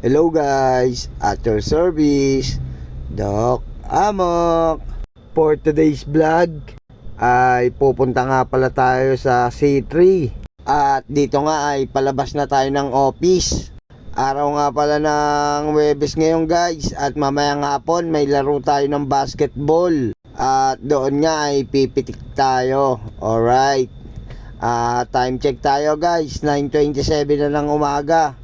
Hello guys, at your service, Doc Amok. For today's vlog ay pupunta nga pala tayo sa C3. At dito nga ay palabas na tayo ng office. Araw nga pala ng Huwebes ngayon guys. At mamayang hapon may laro tayo ng basketball. At doon nga ay pipitik tayo. Alright, time check tayo guys, 9:27 na ng umaga.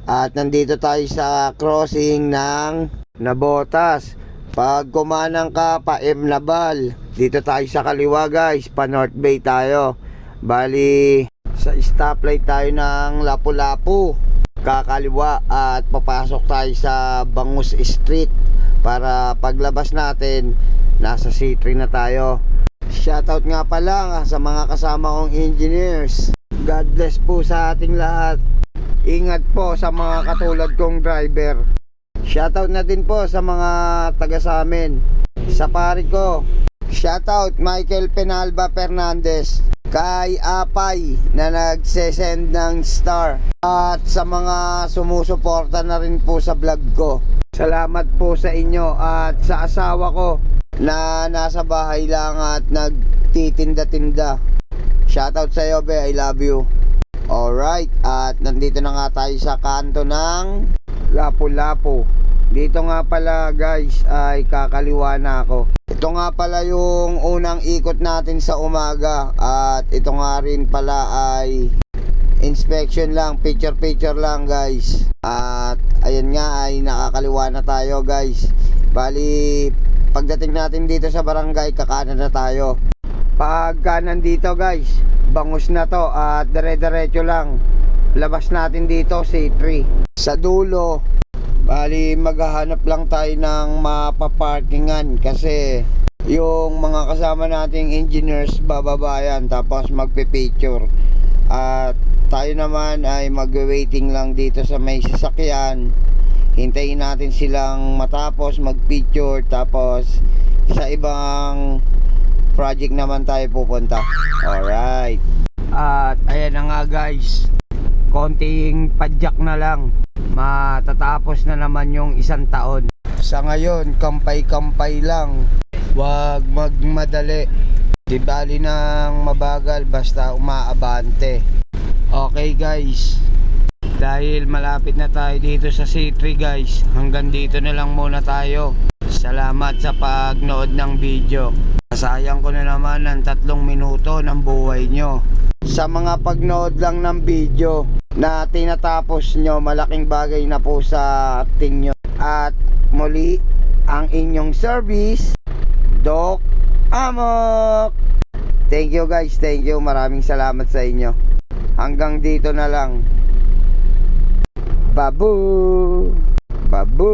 At nandito tayo sa crossing ng Nabotas. Pag kumanang ka pa M Nabal, dito tayo sa kaliwa guys, pa North Bay tayo. Bali sa stoplight tayo ng Lapu-Lapu, kakaliwa at papasok tayo sa Bangus Street para paglabas natin nasa C3 na tayo. Shoutout nga pala sa mga kasama kong engineers. God bless po sa ating lahat. Ingat po sa mga katulad kong driver. Shoutout na din po sa mga taga sa amin. Sa pari ko, shoutout Michael Penalba Fernandez, kay Apay na nagsesend ng star, at sa mga sumusuporta na rin po sa vlog ko. Salamat po sa inyo. At sa asawa ko na nasa bahay lang at nagtitinda-tinda, shoutout sa iyo be, I love you. Alright, at nandito na nga tayo sa kanto ng Lapu-Lapu. Dito nga pala guys ay kakaliwa na ako. Ito nga pala yung unang ikot natin sa umaga. At ito nga rin pala ay inspection lang, picture lang guys. At ayan nga ay nakakaliwa na tayo guys. Bali pagdating natin dito sa barangay, kakanan na tayo. Pag kanan dito guys, bangus na to at dire-diretso lang. Labas natin dito C3. Sa dulo, bali maghahanap lang tayo ng mapaparkingan kasi yung mga kasama nating engineers bababa yan tapos magpipicture. At tayo naman ay magwe-waiting lang dito sa may sasakyan. Hintayin natin silang matapos magpicture, tapos sa ibang project naman tayo pupunta. Alright. At ayan na nga guys, konting padyak na lang, matatapos na naman yung isang taon. Sa ngayon, kampay-kampay lang. Huwag magmadali. Di bali nang mabagal basta umaabante. Okay guys, dahil malapit na tayo dito sa C3 guys, hanggang dito na lang muna tayo. Salamat sa pagnood ng video. Sayang ko na naman ng 3 minuto ng buhay nyo. Sa mga pagnood lang ng video na tinatapos nyo, malaking bagay na po sa ating nyo. At muli, ang inyong service, Doc Amok. Thank you guys, thank you. Maraming salamat sa inyo. Hanggang dito na lang. Babu! Babu!